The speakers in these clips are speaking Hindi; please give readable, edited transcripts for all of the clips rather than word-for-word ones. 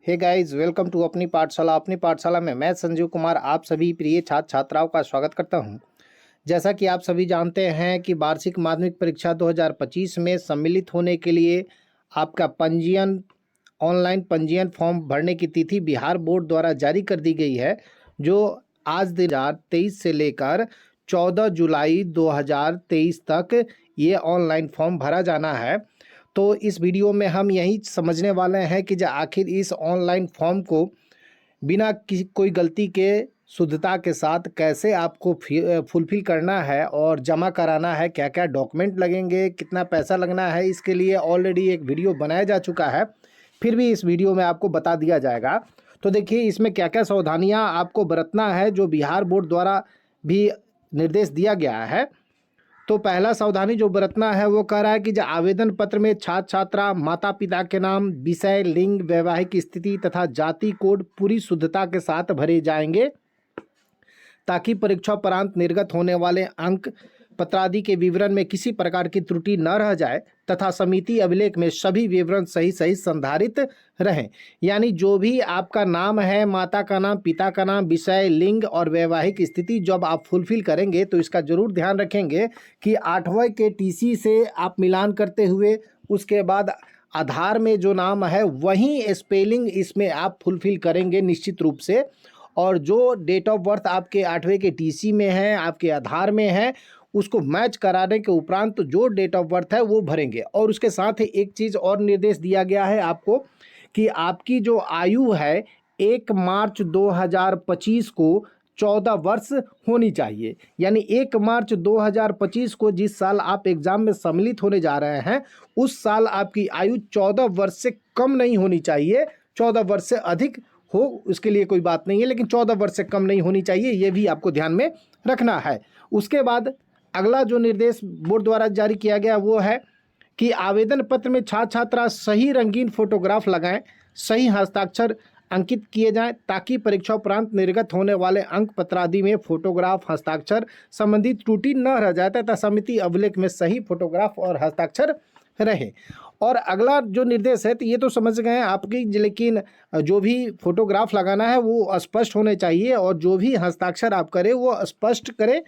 हे गाइस, वेलकम टू अपनी पाठशाला। अपनी पाठशाला में मैं संजीव कुमार आप सभी प्रिय छात्र छात्राओं का स्वागत करता हूं। जैसा कि आप सभी जानते हैं कि वार्षिक माध्यमिक परीक्षा 2025 में सम्मिलित होने के लिए आपका पंजीयन ऑनलाइन पंजीयन फॉर्म भरने की तिथि बिहार बोर्ड द्वारा जारी कर दी गई है, जो आज 2023 से लेकर 14 जुलाई 2023 तक ये ऑनलाइन फॉर्म भरा जाना है। तो इस वीडियो में हम यही समझने वाले हैं कि जो आखिर इस ऑनलाइन फॉर्म को बिना किसी कोई गलती के शुद्धता के साथ कैसे आपको फुलफिल करना है और जमा कराना है, क्या क्या डॉक्यूमेंट लगेंगे, कितना पैसा लगना है, इसके लिए ऑलरेडी एक वीडियो बनाया जा चुका है। फिर भी इस वीडियो में आपको बता दिया जाएगा। तो देखिए इसमें क्या क्या सावधानियां आपको बरतना है, जो बिहार बोर्ड द्वारा भी निर्देश दिया गया है। तो पहला सावधानी जो बरतना है वो कह रहा है कि जो आवेदन पत्र में छात्र छात्रा माता पिता के नाम, विषय, लिंग, वैवाहिक स्थिति तथा जाति कोड पूरी शुद्धता के साथ भरे जाएंगे, ताकि परीक्षा उपरांत निर्गत होने वाले अंक पत्रादि के विवरण में किसी प्रकार की त्रुटि न रह जाए तथा समिति अभिलेख में सभी विवरण सही सही संधारित रहें। यानी जो भी आपका नाम है, माता का नाम, पिता का नाम, विषय, लिंग और वैवाहिक स्थिति जब आप फुलफिल करेंगे तो इसका जरूर ध्यान रखेंगे कि 8वें के टीसी से आप मिलान करते हुए उसके बाद आधार में जो नाम है वहीं स्पेलिंग इसमें आप फुलफिल करेंगे निश्चित रूप से। और जो डेट ऑफ बर्थ आपके 8वें के टीसी में है, आपके आधार में है, उसको मैच कराने के उपरांत जो डेट ऑफ बर्थ है वो भरेंगे। और उसके साथ ही एक चीज़ और निर्देश दिया गया है आपको कि आपकी जो आयु है 1 मार्च 2025 को 14 वर्ष होनी चाहिए। यानी 1 मार्च 2025 को जिस साल आप एग्ज़ाम में सम्मिलित होने जा रहे हैं उस साल आपकी आयु 14 वर्ष से कम नहीं होनी चाहिए। 14 वर्ष से अधिक हो उसके लिए कोई बात नहीं है, लेकिन 14 वर्ष से कम नहीं होनी चाहिए, ये भी आपको ध्यान में रखना है। उसके बाद अगला जो निर्देश बोर्ड द्वारा जारी किया गया वो है कि आवेदन पत्र में छात्र छात्रा सही रंगीन फोटोग्राफ लगाएं, सही हस्ताक्षर अंकित किए जाएं, ताकि परीक्षा उपरांत निर्गत होने वाले अंक पत्रादि में फोटोग्राफ हस्ताक्षर संबंधी त्रुटि न रह जाए तथा समिति अभिलेख में सही फोटोग्राफ और हस्ताक्षर रहे। और अगला जो निर्देश है तो ये तो समझ गए हैं आपकी, लेकिन जो भी फोटोग्राफ लगाना है वो स्पष्ट होने चाहिए और जो भी हस्ताक्षर आप करें वो स्पष्ट करें,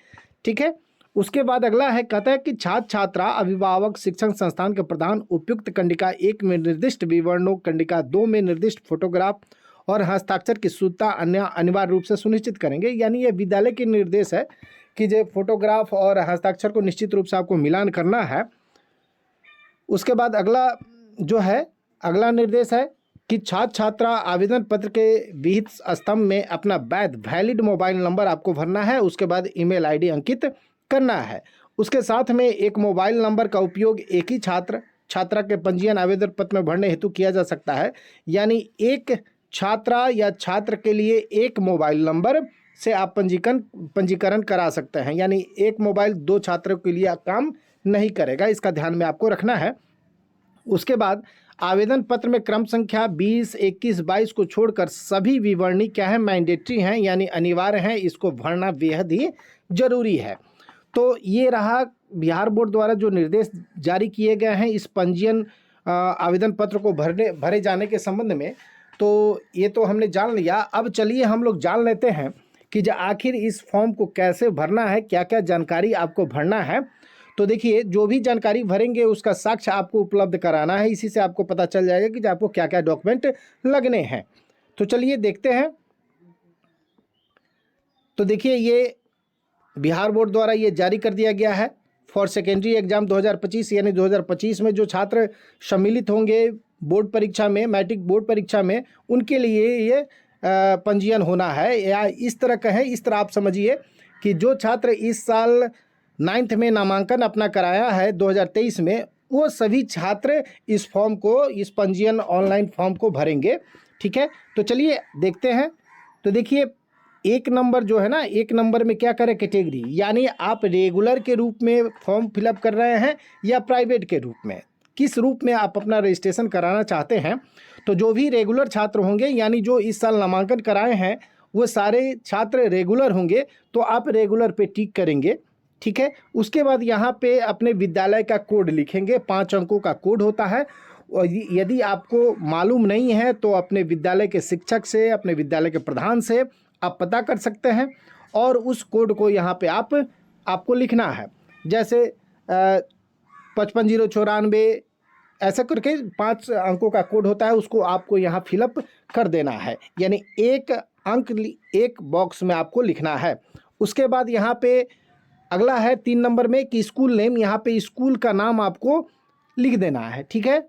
ठीक है। उसके बाद अगला है, कहता है कि छात्र छात्रा, अभिभावक, शिक्षण संस्थान के प्रधान उपयुक्त कंडिका 1 में निर्दिष्ट विवरणों, कंडिका 2 में निर्दिष्ट फोटोग्राफ और हस्ताक्षर की शुद्धता अनिवार्य रूप से सुनिश्चित करेंगे। यानी ये विद्यालय के निर्देश है कि जो फोटोग्राफ और हस्ताक्षर को निश्चित रूप से आपको मिलान करना है। उसके बाद अगला निर्देश है कि छात्र छात्रा आवेदन पत्र के विहित स्तंभ में अपना वैलिड मोबाइल नंबर आपको भरना है। उसके बाद ईमेल आईडी अंकित करना है। उसके साथ में एक मोबाइल नंबर का उपयोग एक ही छात्रा के पंजीयन आवेदन पत्र में भरने हेतु किया जा सकता है। यानी एक छात्रा या छात्र के लिए एक मोबाइल नंबर से आप पंजीकरण करा सकते हैं। यानी एक मोबाइल 2 छात्रों के लिए काम नहीं करेगा, इसका ध्यान में आपको रखना है। उसके बाद आवेदन पत्र में क्रम संख्या 20, 21, 22 को छोड़कर सभी विवरणी क्या है, मैंडेटरी हैं, यानी अनिवार्य हैं, इसको भरना बेहद ही जरूरी है। तो ये रहा बिहार बोर्ड द्वारा जो निर्देश जारी किए गए हैं इस पंजीयन आवेदन पत्र को भरे जाने के संबंध में। तो ये तो हमने जान लिया। अब चलिए हम लोग जान लेते हैं कि जो आखिर इस फॉर्म को कैसे भरना है, क्या क्या जानकारी आपको भरना है। तो देखिए जो भी जानकारी भरेंगे उसका साक्ष्य आपको उपलब्ध कराना है। इसी से आपको पता चल जाएगा कि आपको क्या क्या डॉक्यूमेंट लगने हैं। तो चलिए देखते हैं। तो देखिए ये बिहार बोर्ड द्वारा ये जारी कर दिया गया है फॉर सेकेंडरी एग्जाम 2025, यानी 2025 में जो छात्र सम्मिलित होंगे बोर्ड परीक्षा में, मैट्रिक बोर्ड परीक्षा में, उनके लिए ये पंजीयन होना है। या इस तरह कहें, इस तरह आप समझिए कि जो छात्र इस साल 9th में नामांकन अपना कराया है 2023 में, वो सभी छात्र इस फॉर्म को, इस पंजीयन ऑनलाइन फॉर्म को भरेंगे, ठीक है। तो चलिए देखते हैं। तो देखिए 1 नंबर जो है ना, 1 नंबर में क्या करें, कैटेगरी, यानी आप रेगुलर के रूप में फॉर्म फिलअप कर रहे हैं या प्राइवेट के रूप में, किस रूप में आप अपना रजिस्ट्रेशन कराना चाहते हैं। तो जो भी रेगुलर छात्र होंगे, यानी जो इस साल नामांकन कराए हैं वो सारे छात्र रेगुलर होंगे, तो आप रेगुलर पे टिक करेंगे, ठीक है। उसके बाद यहाँ पे अपने विद्यालय का कोड लिखेंगे, 5 अंकों का कोड होता है। और यदि आपको मालूम नहीं है तो अपने विद्यालय के शिक्षक से, अपने विद्यालय के प्रधान से आप पता कर सकते हैं और उस कोड को यहाँ पे आपको लिखना है। जैसे 55,094 ऐसा करके 5 अंकों का कोड होता है, उसको आपको यहाँ फिलअप कर देना है, यानी एक अंक एक बॉक्स में आपको लिखना है। उसके बाद यहाँ पे अगला है 3 नंबर में कि स्कूल नेम, यहाँ पे स्कूल का नाम आपको लिख देना है, ठीक है।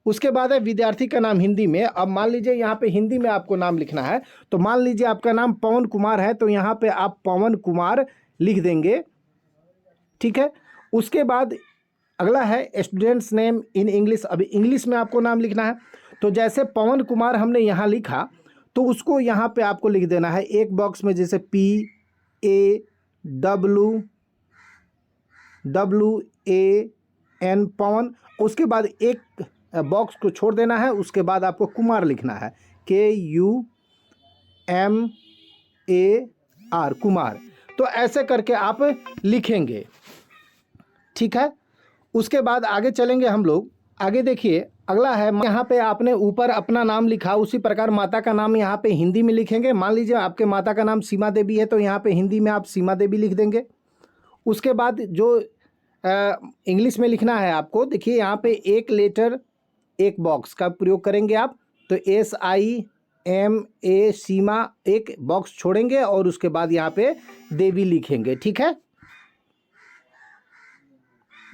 उसके बाद है विद्यार्थी का नाम हिंदी में। अब मान लीजिए यहाँ पे हिंदी में आपको नाम लिखना है, तो मान लीजिए आपका नाम पवन कुमार है, तो यहाँ पे आप पवन कुमार लिख देंगे, ठीक है। उसके बाद अगला है स्टूडेंट्स नेम इन इंग्लिश। अभी इंग्लिश में आपको नाम लिखना है, तो जैसे पवन कुमार हमने यहाँ लिखा तो उसको यहाँ पे आपको लिख देना है एक बॉक्स में, जैसे PAWWAN पवन। उसके बाद एक बॉक्स को छोड़ देना है, उसके बाद आपको कुमार लिखना है, KUMAR कुमार। तो ऐसे करके आप लिखेंगे, ठीक है। उसके बाद आगे चलेंगे हम लोग। आगे देखिए अगला है, यहाँ पे आपने ऊपर अपना नाम लिखा, उसी प्रकार माता का नाम यहाँ पे हिंदी में लिखेंगे। मान लीजिए आपके माता का नाम सीमा देवी है, तो यहाँ पे हिंदी में आप सीमा देवी लिख देंगे। उसके बाद जो इंग्लिश में लिखना है आपको, देखिए यहाँ पे एक लेटर एक बॉक्स का प्रयोग करेंगे आप, तो SIMA सीमा एक बॉक्स छोड़ेंगे और उसके बाद यहाँ पे देवी लिखेंगे, ठीक है।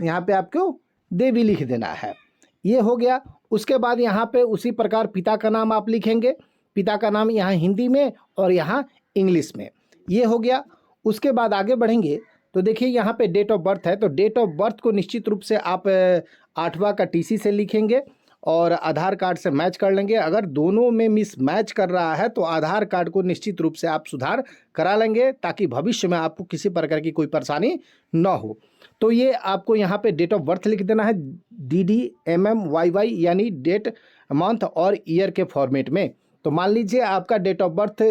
यहाँ पे आपको देवी लिख देना है, ये हो गया। उसके बाद यहाँ पे उसी प्रकार पिता का नाम आप लिखेंगे, पिता का नाम यहाँ हिंदी में और यहाँ इंग्लिश में, ये हो गया। उसके बाद आगे बढ़ेंगे तो देखिए यहाँ पे डेट ऑफ बर्थ है, तो डेट ऑफ बर्थ को निश्चित रूप से आप 8वां का TC से लिखेंगे और आधार कार्ड से मैच कर लेंगे। अगर दोनों में मिस मैच कर रहा है तो आधार कार्ड को निश्चित रूप से आप सुधार करा लेंगे, ताकि भविष्य में आपको किसी प्रकार की कोई परेशानी न हो। तो ये आपको यहाँ पे डेट ऑफ बर्थ लिख देना है, DDMMYY, यानी डेट, मंथ और ईयर के फॉर्मेट में। तो मान लीजिए आपका डेट ऑफ बर्थ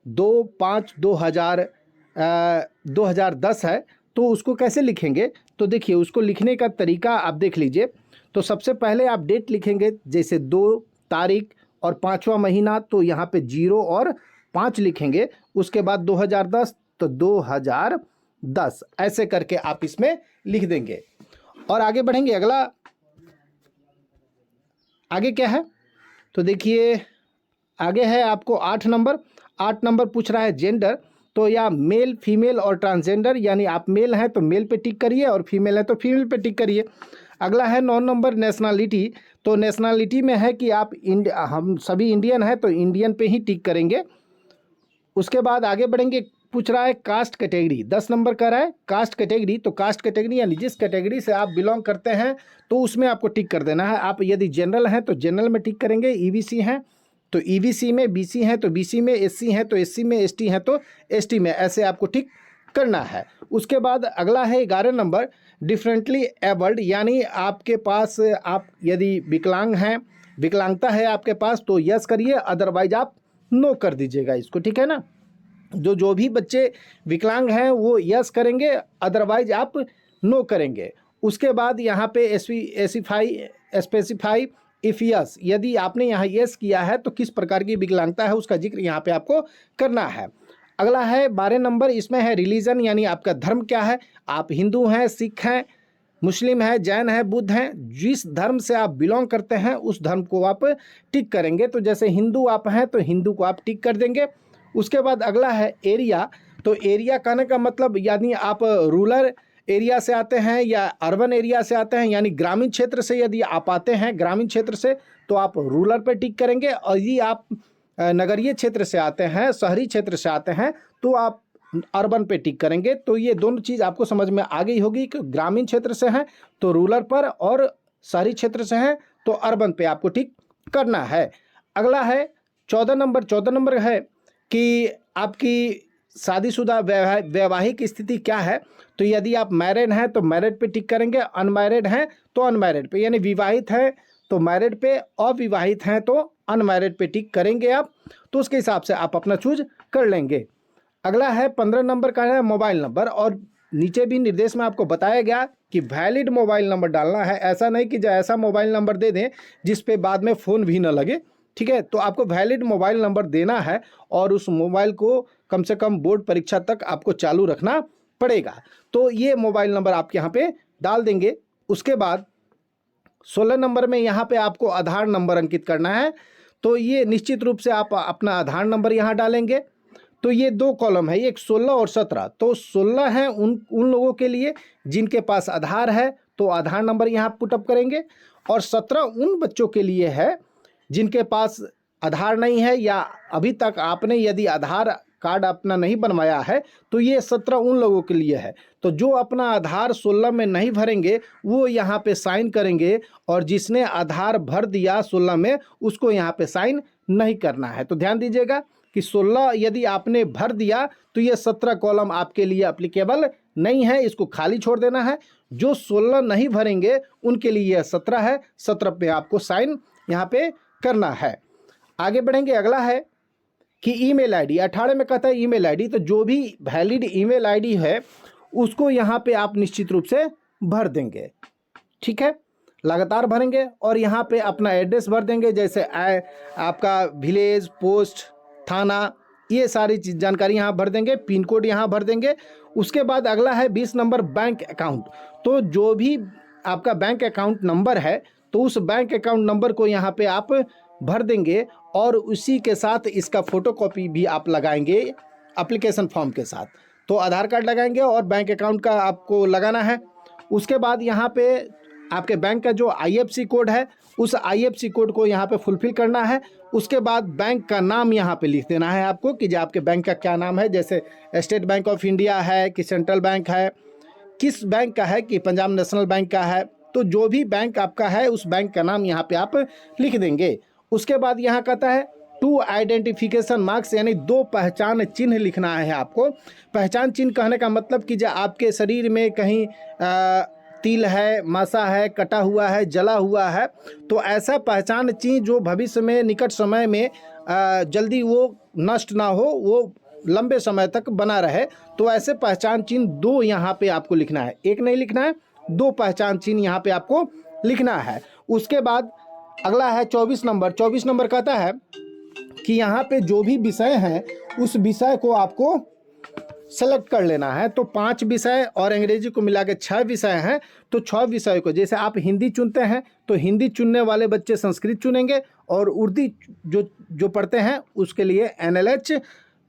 2/5/2010 है, तो उसको कैसे लिखेंगे, तो देखिए उसको लिखने का तरीका आप देख लीजिए। तो सबसे पहले आप डेट लिखेंगे, जैसे 2 तारीख और 5वां महीना, तो यहाँ पे 0 और 5 लिखेंगे। उसके बाद 2010 तो 2010 ऐसे करके आप इसमें लिख देंगे और आगे बढ़ेंगे। अगला आगे क्या है, तो देखिए आगे है आपको 8 नंबर। 8 नंबर पूछ रहा है जेंडर, तो या मेल, फीमेल और ट्रांसजेंडर, यानी आप मेल हैं तो मेल पे टिक करिए और फीमेल है तो फीमेल पे टिक करिए। अगला है 9 नंबर नेशनलिटी, तो नेशनलिटी में है कि आप हम सभी इंडियन हैं तो इंडियन पे ही टिक करेंगे। उसके बाद आगे बढ़ेंगे, पूछ रहा है कास्ट कैटेगरी। 10 नंबर का रहा है कास्ट कैटेगरी, तो कास्ट कैटेगरी यानी जिस कैटेगरी से आप बिलोंग करते हैं तो उसमें आपको टिक कर देना है। आप यदि जनरल हैं तो जनरल में टिक करेंगे, EBC हैं तो EBC में, BC हैं तो BC में, SC हैं तो SC में, ST हैं तो ST में, ऐसे आपको टिक करना है। उसके बाद अगला है 11 नंबर डिफरेंटली एबल्ड, यानी आपके पास आप यदि विकलांग हैं, विकलांगता है आपके पास तो यस करिए, अदरवाइज आप नो कर दीजिएगा इसको, ठीक है ना। जो भी बच्चे विकलांग हैं वो यस करेंगे, अदरवाइज आप नो करेंगे। उसके बाद यहाँ पे स्पेसिफाई इफ़ यस, यदि आपने यहाँ यस किया है तो किस प्रकार की विकलांगता है उसका जिक्र यहाँ पे आपको करना है। अगला है 12 नंबर, इसमें है रिलीजन, यानी आपका धर्म क्या है, आप हिंदू हैं, सिख हैं, मुस्लिम हैं, जैन हैं, बुद्ध हैं, जिस धर्म से आप बिलोंग करते हैं उस धर्म को आप टिक करेंगे। तो जैसे हिंदू आप हैं तो हिंदू को आप टिक कर देंगे। उसके बाद अगला है एरिया, तो एरिया कहने का मतलब यानी आप रूरल एरिया से आते हैं या अर्बन एरिया से आते हैं, यानी ग्रामीण क्षेत्र से यदि आप आते हैं ग्रामीण क्षेत्र से तो आप रूरल पर टिक करेंगे, और यदि आप नगरीय क्षेत्र से आते हैं, शहरी क्षेत्र से आते हैं तो आप अर्बन पे टिक करेंगे। तो ये दोनों चीज़ आपको समझ में आ गई होगी कि ग्रामीण क्षेत्र से हैं तो रूरल पर और शहरी क्षेत्र से हैं तो अर्बन पे आपको टिक करना है। अगला है 14 नंबर। 14 नंबर है कि आपकी शादीशुदा वैवाहिक स्थिति क्या है, तो यदि आप मैरिड हैं तो मैरिड पे टिक करेंगे, अनमैरिड हैं तो अनमैरिड पे, यानी विवाहित हैं तो मैरिड पे, अविवाहित हैं तो अनमैरिड पे टिक करेंगे आप। तो उसके हिसाब से आप अपना चूज कर लेंगे। अगला है 15 नंबर का है मोबाइल नंबर, और नीचे भी निर्देश में आपको बताया गया कि वैलिड मोबाइल नंबर डालना है। ऐसा नहीं कि जो ऐसा मोबाइल नंबर दे दें जिस पे बाद में फ़ोन भी ना लगे, ठीक है। तो आपको वैलिड मोबाइल नंबर देना है और उस मोबाइल को कम से कम बोर्ड परीक्षा तक आपको चालू रखना पड़ेगा। तो ये मोबाइल नंबर आप यहाँ पे डाल देंगे। उसके बाद 16 नंबर में यहाँ पे आपको आधार नंबर अंकित करना है। तो ये निश्चित रूप से आप अपना आधार नंबर यहाँ डालेंगे। तो ये 2 कॉलम है, एक 16 और 17। तो 16 है उन लोगों के लिए जिनके पास आधार है, तो आधार नंबर यहाँ पुटअप करेंगे। और 17 उन बच्चों के लिए है जिनके पास आधार नहीं है, या अभी तक आपने यदि आधार कार्ड अपना नहीं बनवाया है, तो ये 17 उन लोगों के लिए है। तो जो अपना आधार 16 में नहीं भरेंगे वो यहाँ पे साइन करेंगे, और जिसने आधार भर दिया 16 में उसको यहाँ पे साइन नहीं करना है। तो ध्यान दीजिएगा कि 16 यदि आपने भर दिया तो ये 17 कॉलम आपके लिए एप्लीकेबल नहीं है, इसको खाली छोड़ देना है। जो 16 नहीं भरेंगे उनके लिए यह 17 है, 17 पे आपको साइन यहाँ पे करना है। आगे बढ़ेंगे। अगला है कि ईमेल आईडी। 18 में कहता है ईमेल आईडी। तो जो भी वैलिड ईमेल आईडी है उसको यहाँ पे आप निश्चित रूप से भर देंगे, ठीक है। लगातार भरेंगे और यहाँ पे अपना एड्रेस भर देंगे, जैसे आपका विलेज, पोस्ट, थाना, ये सारी चीज़ जानकारी यहाँ भर देंगे। पिन कोड यहाँ भर देंगे। उसके बाद अगला है 20 नंबर बैंक अकाउंट। तो जो भी आपका बैंक अकाउंट नंबर है तो उस बैंक अकाउंट नंबर को यहाँ पे आप भर देंगे, और उसी के साथ इसका फ़ोटोकॉपी भी आप लगाएंगे एप्लीकेशन फॉर्म के साथ। तो आधार कार्ड लगाएंगे और बैंक अकाउंट का आपको लगाना है। उसके बाद यहाँ पे आपके बैंक का जो IFSC कोड है उस IFSC कोड को यहाँ पे फुलफ़िल करना है। उसके बाद बैंक का नाम यहाँ पे लिख देना है आपको कि जो आपके बैंक का क्या नाम है, जैसे स्टेट बैंक ऑफ इंडिया है कि सेंट्रल बैंक है, किस बैंक का है कि पंजाब नेशनल बैंक का है। तो जो भी बैंक आपका है उस बैंक का नाम यहाँ पे आप लिख देंगे। उसके बाद यहाँ कहता है 2 आइडेंटिफिकेशन मार्क्स, यानी 2 पहचान चिन्ह लिखना है आपको। पहचान चिन्ह कहने का मतलब कि जो आपके शरीर में कहीं तिल है, मासा है, कटा हुआ है, जला हुआ है, तो ऐसा पहचान चिन्ह जो भविष्य में निकट समय में जल्दी वो नष्ट ना हो, वो लंबे समय तक बना रहे। तो ऐसे पहचान चिन्ह 2 यहाँ पे आपको लिखना है, एक नहीं लिखना है, 2 पहचान चिन्ह यहाँ पे आपको लिखना है। उसके बाद अगला है 24 नंबर। 24 नंबर कहता है कि यहाँ पे जो भी विषय हैं उस विषय को आपको सेलेक्ट कर लेना है। तो 5 विषय और अंग्रेजी को मिला के 6 विषय हैं। तो 6 विषय को, जैसे आप हिंदी चुनते हैं तो हिंदी चुनने वाले बच्चे संस्कृत चुनेंगे, और उर्दू जो पढ़ते हैं उसके लिए NLH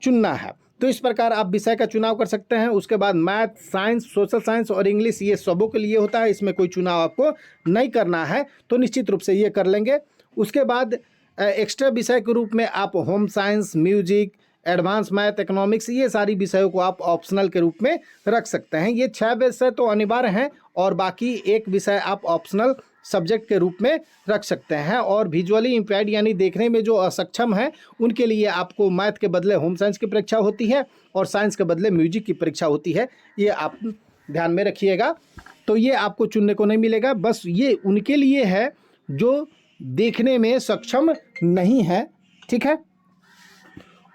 चुनना है। तो इस प्रकार आप विषय का चुनाव कर सकते हैं। उसके बाद मैथ, साइंस, सोशल साइंस और इंग्लिश, ये सबों के लिए होता है, इसमें कोई चुनाव आपको नहीं करना है। तो निश्चित रूप से ये कर लेंगे। उसके बाद एक्स्ट्रा विषय के रूप में आप home science, music, advance math, economics, ये सारी विषयों को आप ऑप्शनल के रूप में रख सकते हैं। ये 6 विषय तो अनिवार्य हैं और बाकी एक विषय आप ऑप्शनल सब्जेक्ट के रूप में रख सकते हैं। और विजुअली इम्पेयर्ड यानी देखने में जो असक्षम है उनके लिए आपको मैथ के बदले होम साइंस की परीक्षा होती है और साइंस के बदले म्यूजिक की परीक्षा होती है, ये आप ध्यान में रखिएगा। तो ये आपको चुनने को नहीं मिलेगा, बस ये उनके लिए है जो देखने में सक्षम नहीं है, ठीक है।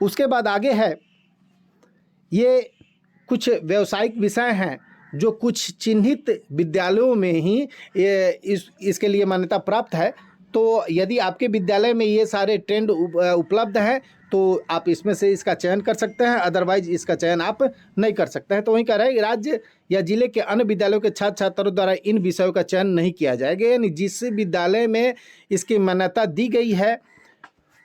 उसके बाद आगे है, ये कुछ व्यावसायिक विषय हैं जो कुछ चिन्हित विद्यालयों में ही इसके लिए मान्यता प्राप्त है। तो यदि आपके विद्यालय में ये सारे ट्रेंड उपलब्ध हैं तो आप इसमें से इसका चयन कर सकते हैं, अदरवाइज इसका चयन आप नहीं कर सकते हैं। तो वहीं कह रहा है राज्य या जिले के अन्य विद्यालयों के छात्र छात्राओं द्वारा इन विषयों का चयन नहीं किया जाएगा, यानी जिस विद्यालय में इसकी मान्यता दी गई है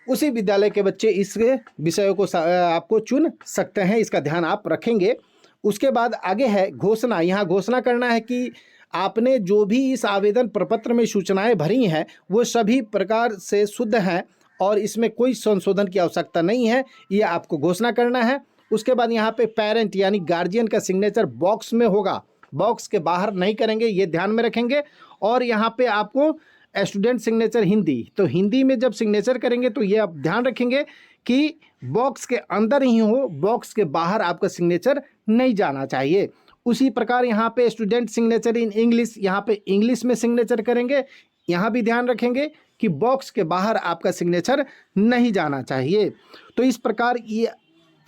उसी विद्यालय के बच्चे इस विषयों को आपको चुन सकते हैं, इसका ध्यान आप रखेंगे। उसके बाद आगे है घोषणा। यहाँ घोषणा करना है कि आपने जो भी इस आवेदन प्रपत्र में सूचनाएं भरी हैं वो सभी प्रकार से शुद्ध हैं और इसमें कोई संशोधन की आवश्यकता नहीं है, ये आपको घोषणा करना है। उसके बाद यहाँ पे पेरेंट यानी गार्जियन का सिग्नेचर बॉक्स में होगा, बॉक्स के बाहर नहीं करेंगे, ये ध्यान में रखेंगे। और यहाँ पे आपको स्टूडेंट सिग्नेचर हिंदी, तो हिंदी में जब सिग्नेचर करेंगे तो ये आप ध्यान रखेंगे कि बॉक्स के अंदर ही हो, बॉक्स के बाहर आपका सिग्नेचर नहीं जाना चाहिए। उसी प्रकार यहाँ पे स्टूडेंट सिग्नेचर इन इंग्लिश, यहाँ पे इंग्लिश में सिग्नेचर करेंगे, यहाँ भी ध्यान रखेंगे कि बॉक्स के बाहर आपका सिग्नेचर नहीं जाना चाहिए। तो इस प्रकार ये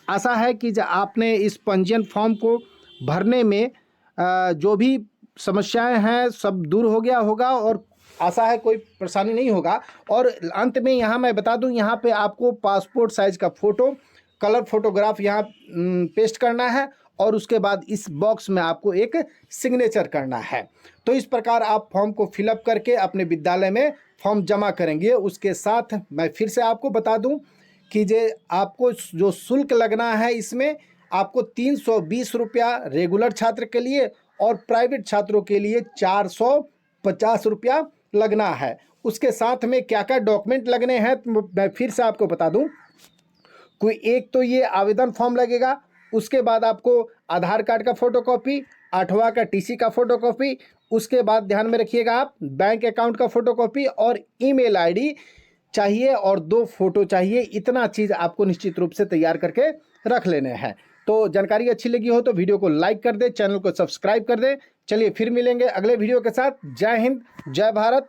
आशा है कि जब आपने इस पंजीयन फॉर्म को भरने में जो भी समस्याएं हैं सब दूर हो गया होगा और आशा है कोई परेशानी नहीं होगा। और अंत में यहाँ मैं बता दूँ, यहाँ पे आपको पासपोर्ट साइज का फ़ोटो, कलर फोटोग्राफ यहाँ पेस्ट करना है और उसके बाद इस बॉक्स में आपको एक सिग्नेचर करना है। तो इस प्रकार आप फॉर्म को फिलअप करके अपने विद्यालय में फॉर्म जमा करेंगे। उसके साथ मैं फिर से आपको बता दूं कि आपको जो शुल्क लगना है, इसमें आपको 320 रुपया रेगुलर छात्र के लिए और प्राइवेट छात्रों के लिए 450 रुपया लगना है। उसके साथ में क्या क्या डॉक्यूमेंट लगने हैं मैं फिर से आपको बता दूं। कोई एक तो ये आवेदन फॉर्म लगेगा, उसके बाद आपको आधार कार्ड का फ़ोटोकॉपी, 8वां का टीसी का फ़ोटोकॉपी, उसके बाद ध्यान में रखिएगा आप बैंक अकाउंट का फ़ोटोकॉपी और ईमेल आईडी चाहिए और 2 फोटो चाहिए। इतना चीज़ आपको निश्चित रूप से तैयार करके रख लेने हैं। तो जानकारी अच्छी लगी हो तो वीडियो को लाइक कर दे, चैनल को सब्सक्राइब कर दे। चलिए फिर मिलेंगे अगले वीडियो के साथ। जय हिंद, जय भारत।